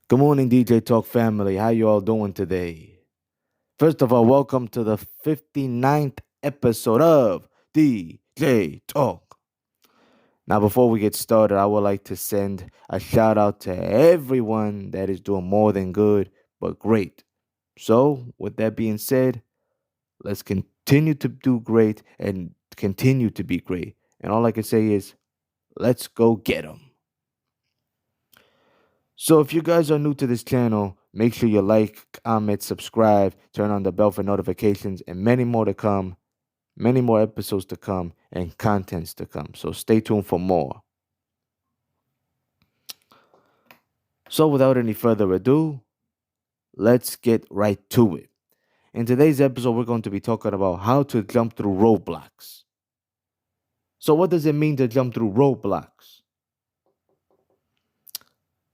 Good morning, DJ Talk family. How you all doing today? First of all, welcome to the 59th episode of DJ Talk. Now, before we get started, I would like to send a shout out to everyone that is doing more than good, but great. So, with that being said, let's continue to do great and continue to be great. And all I can say is, let's go get them. So if you guys are new to this channel, make sure you like, comment, subscribe, turn on the bell for notifications, and many more to come, many more episodes to come, and contents to come. So stay tuned for more. So without any further ado, let's get right to it. In today's episode, we're going to be talking about how to jump through roadblocks. So what does it mean to jump through roadblocks?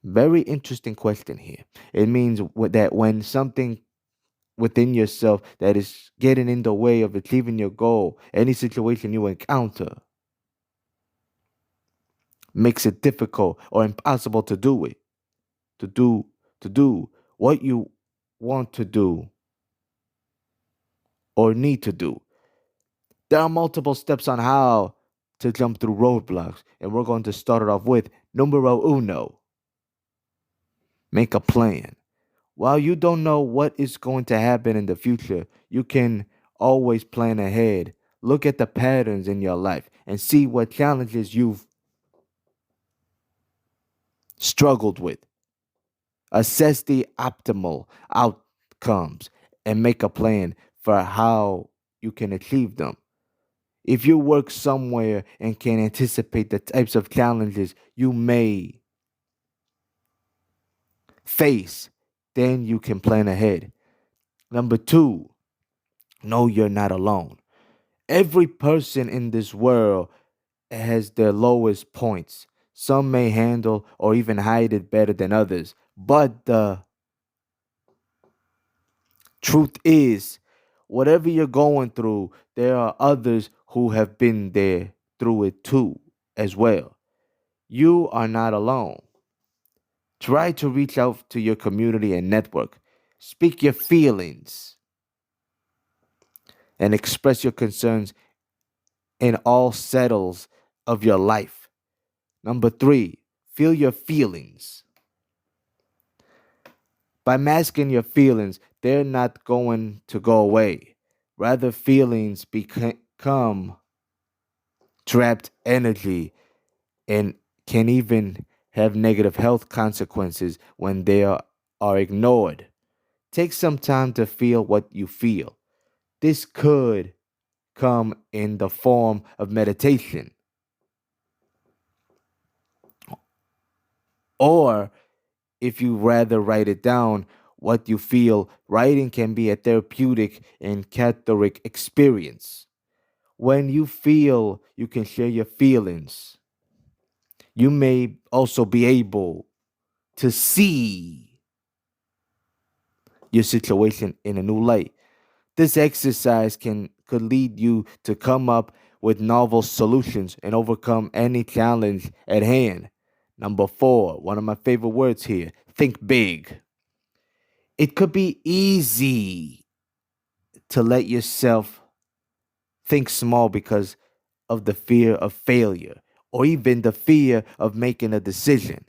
Very interesting question here. It means that when something within yourself that is getting in the way of achieving your goal, any situation you encounter makes it difficult or impossible to do it, to do what you want to do or need to do. There are multiple steps on how to jump through roadblocks, and we're going to start it off with numero uno. Make a plan. While you don't know what is going to happen in the future, you can always plan ahead. Look at the patterns in your life and see what challenges you've struggled with. Assess the optimal outcomes and make a plan for how you can achieve them. If you work somewhere and can anticipate the types of challenges you may face, then you can plan ahead. Number two, know you're not alone. Every person in this world has their lowest points. Some may handle or even hide it better than others. But the truth is, whatever you're going through, there are others who have been there through it too, as well. You are not alone. Try to reach out to your community and network. Speak your feelings and express your concerns in all settles of your life. Number three, feel your feelings. By masking your feelings, they're not going to go away. Rather, feelings become trapped energy and can even have negative health consequences when they are ignored. Take some time to feel what you feel. This could come in the form of meditation, or if you rather write it down, what you feel, writing can be a therapeutic and cathartic experience. When you feel, you can share your feelings. You may also be able to see your situation in a new light. This exercise could lead you to come up with novel solutions and overcome any challenge at hand. Number four, one of my favorite words here, think big. It could be easy to let yourself think small because of the fear of failure or even the fear of making a decision.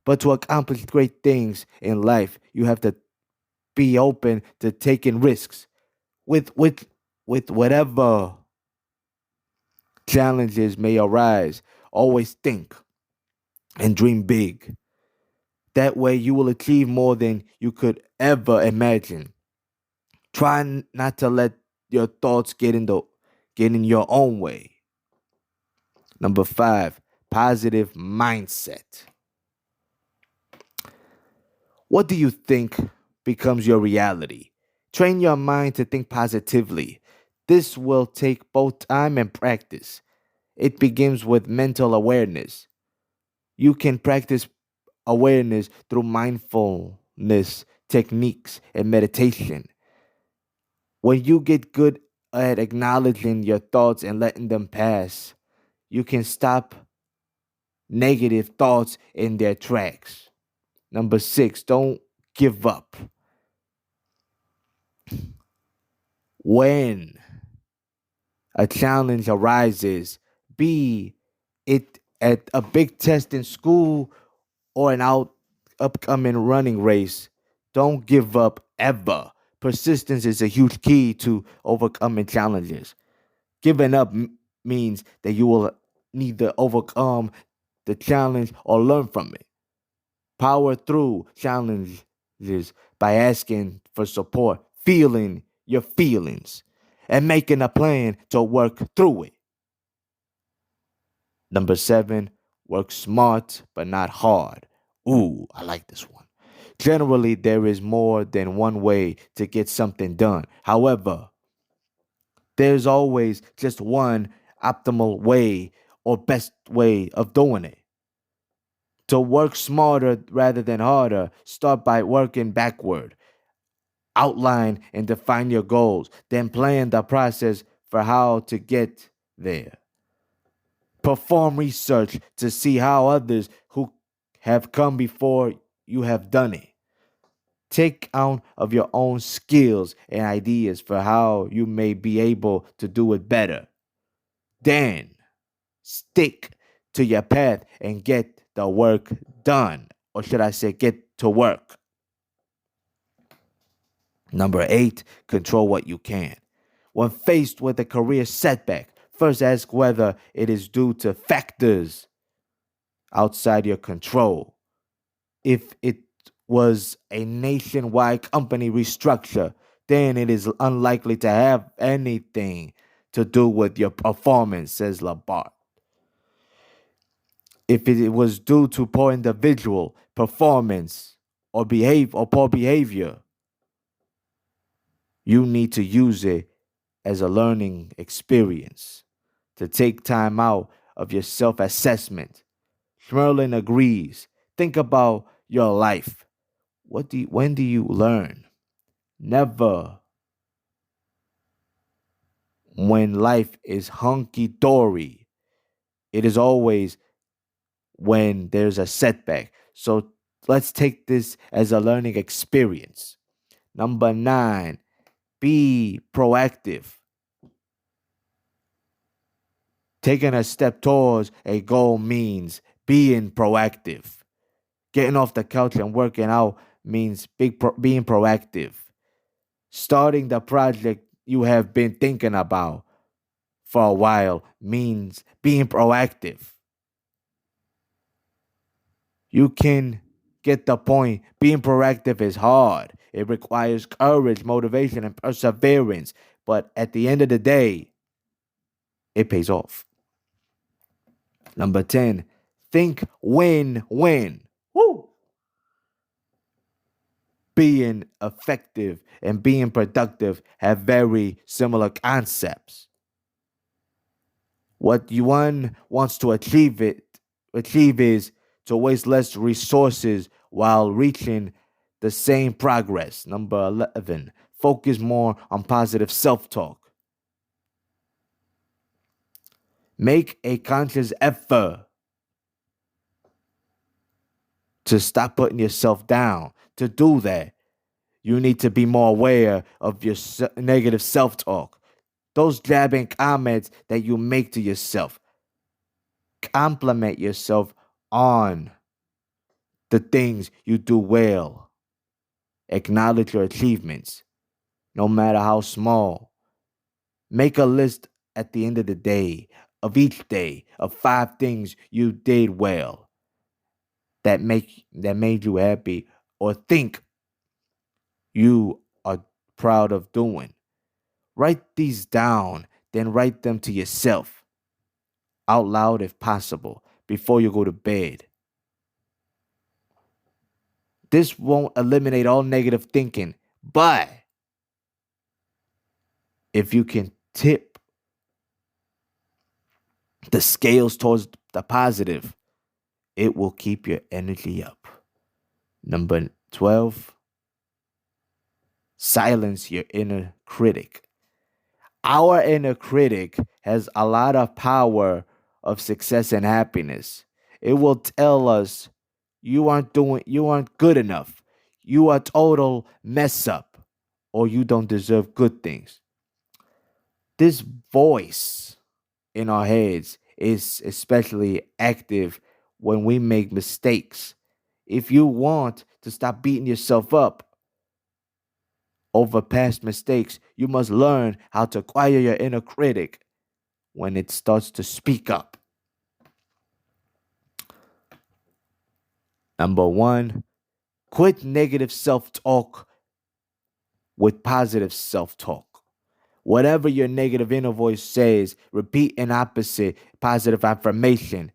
But to accomplish great things in life, you have to be open to taking risks with whatever challenges may arise. Always think and dream big. That way you will achieve more than you could ever imagine. Try not to let your thoughts get in your own way. Number five, positive mindset. What do you think becomes your reality? Train your mind to think positively. This will take both time and practice. It begins with mental awareness. You can practice awareness through mindfulness techniques and meditation. When you get good at acknowledging your thoughts and letting them pass, you can stop negative thoughts in their tracks. Number 6, don't give up. When a challenge arises, be it at a big test in school or an upcoming running race, don't give up ever. Persistence is a huge key to overcoming challenges. Giving up means that you will neither overcome the challenge or learn from it. Power through challenges by asking for support, feeling your feelings, and making a plan to work through it. Number 7, work smart but not hard. Ooh, I like this one. Generally, there is more than one way to get something done. However, there's always just one optimal way or best way of doing it. To work smarter rather than harder, start by working backward. Outline and define your goals, then plan the process for how to get there. Perform research to see how others who have come before you have done it. Take count of your own skills and ideas for how you may be able to do it better. Then stick to your path and get the work done. Or should I say, get to work. Number 8, control what you can. When faced with a career setback, first ask whether it is due to factors outside your control. If it was a nationwide company restructure, then it is unlikely to have anything to do with your performance, says Labarre. If it was due to poor individual performance or poor behavior, you need to use it as a learning experience to take time out of your self-assessment. Schmerlin agrees. Think about your life. When do you learn? Never when life is hunky dory. It is always when there's a setback. So let's take this as a learning experience. Number 9, be proactive. Taking a step towards a goal means being proactive. Getting off the couch and working out means being proactive. Starting the project you have been thinking about for a while means being proactive. You can get the point. Being proactive is hard. It requires courage, motivation, and perseverance. But at the end of the day, it pays off. Number 10, think win-win. Woo! Being effective and being productive have very similar concepts. What one wants to achieve is to waste less resources while reaching the same progress. Number 11, focus more on positive self-talk. Make a conscious effort to stop putting yourself down. To do that, you need to be more aware of your negative self-talk. Those jabbing comments that you make to yourself. Compliment yourself on the things you do well. Acknowledge your achievements, no matter how small. Make a list at the end of the day, of each day, of 5 things you did well that made you happy or think you are proud of doing. Write these down, then write them to yourself out loud if possible before you go to bed. This won't eliminate all negative thinking, but if you can tip the scales towards the positive, it will keep your energy up. Number 12, silence your inner critic. Our inner critic has a lot of power of success and happiness. It will tell us you aren't good enough. You are total mess up, or you don't deserve good things. This voice in our heads is especially active when we make mistakes. If you want to stop beating yourself up over past mistakes, you must learn how to quiet your inner critic when it starts to speak up. Number one, quit negative self talk with positive self talk. Whatever your negative inner voice says, repeat an opposite positive affirmation.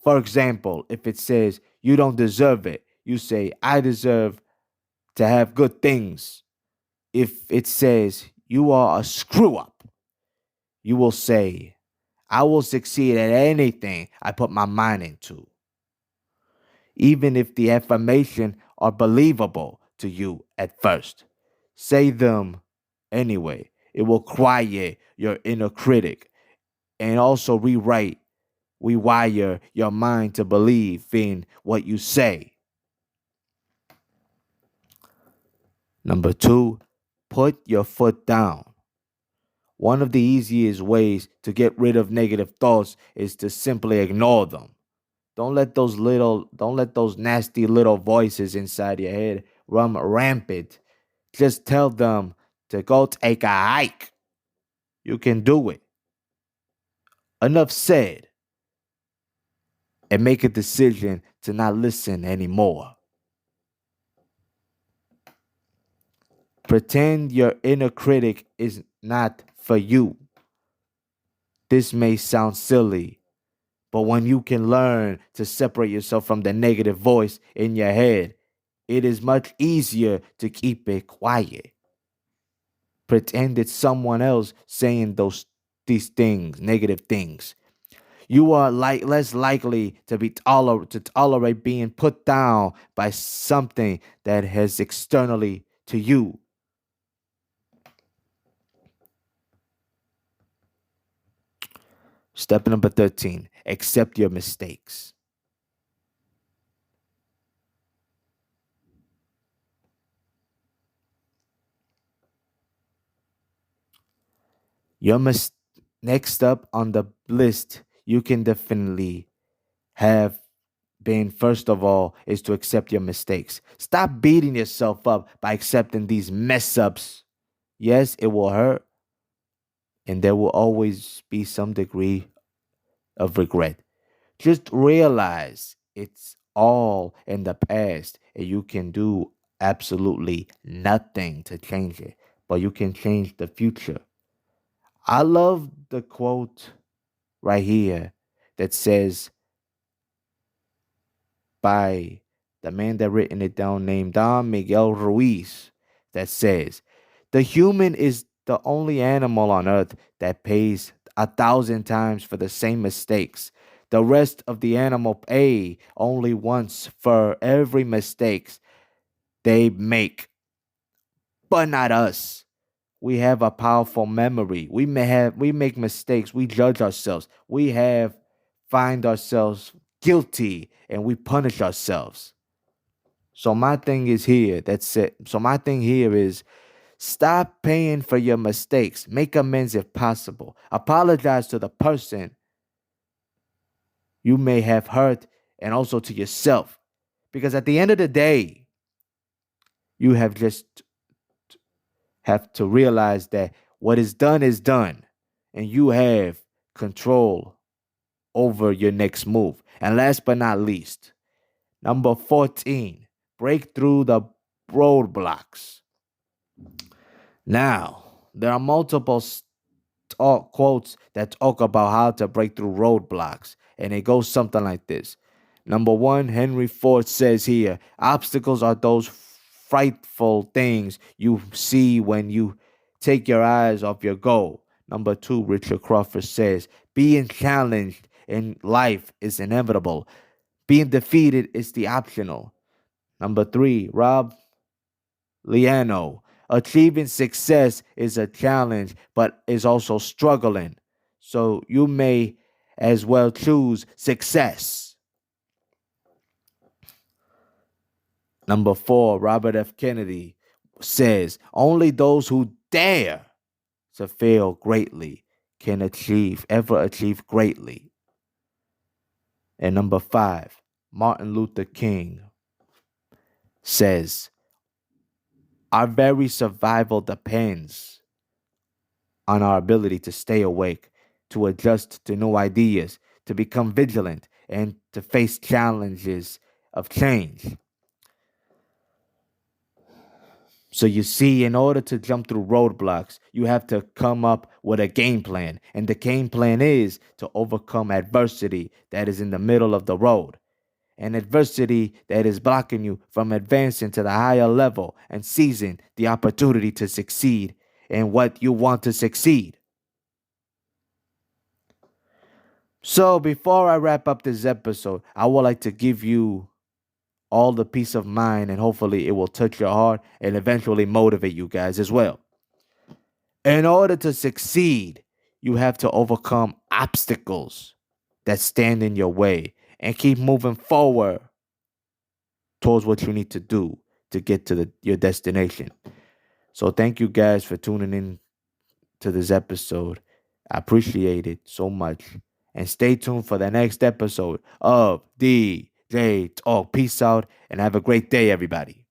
For example, if it says, you don't deserve it, you say, I deserve to have good things. If it says, you are a screw up, you will say, I will succeed at anything I put my mind into. Even if the affirmation are believable to you at first, say them anyway. It will quiet your inner critic and also rewire your mind to believe in what you say. Number two, put your foot down. One of the easiest ways to get rid of negative thoughts is to simply ignore them. Don't let those nasty little voices inside your head run rampant. Just tell them to go take a hike. You can do it. Enough said. And make a decision to not listen anymore. Pretend your inner critic is not for you. This may sound silly, but when you can learn to separate yourself from the negative voice in your head, it is much easier to keep it quiet. Pretend it's someone else saying these things, negative things. You are less likely to to tolerate being put down by something that has externally to you. Step number 13, accept your mistakes. Your mis- Next up on the list, you can definitely have been, first of all, is to accept your mistakes. Stop beating yourself up by accepting these mess ups. Yes, it will hurt, and there will always be some degree of regret. Just realize it's all in the past, and you can do absolutely nothing to change it, but you can change the future. I love the quote right here that says by the man that written it down named Don Miguel Ruiz that says the human is the only animal on earth that pays 1,000 times for the same mistakes. The rest of the animal pay only once for every mistakes they make, but not us. We have a powerful memory. We make mistakes. We judge ourselves. We have find ourselves guilty and we punish ourselves. So my thing is here. That's it. So my thing here is stop paying for your mistakes. Make amends if possible. Apologize to the person you may have hurt and also to yourself. Because at the end of the day, you have just have to realize that what is done and you have control over your next move. And last but not least, number 14, break through the roadblocks. Now, there are multiple quotes that talk about how to break through roadblocks, and it goes something like this. Number one, Henry Ford says here, obstacles are those frightful things you see when you take your eyes off your goal. Number two, Richard Crawford says, being challenged in life is inevitable. Being defeated is the optional. Number three, Rob Liano. Achieving success is a challenge, but is also struggling. So you may as well choose success. Number 4, Robert F. Kennedy says, only those who dare to fail greatly can ever achieve greatly. And number 5, Martin Luther King says, our very survival depends on our ability to stay awake, to adjust to new ideas, to become vigilant, and to face challenges of change. So you see, in order to jump through roadblocks, you have to come up with a game plan. And the game plan is to overcome adversity that is in the middle of the road. And adversity that is blocking you from advancing to the higher level and seizing the opportunity to succeed in what you want to succeed. So before I wrap up this episode, I would like to give you all the peace of mind, and hopefully it will touch your heart and eventually motivate you guys as well. In order to succeed, you have to overcome obstacles that stand in your way and keep moving forward towards what you need to do to get to your destination. So thank you guys for tuning in to this episode. I appreciate it so much. And stay tuned for the next episode of DJ Talk. Peace out and have a great day, everybody.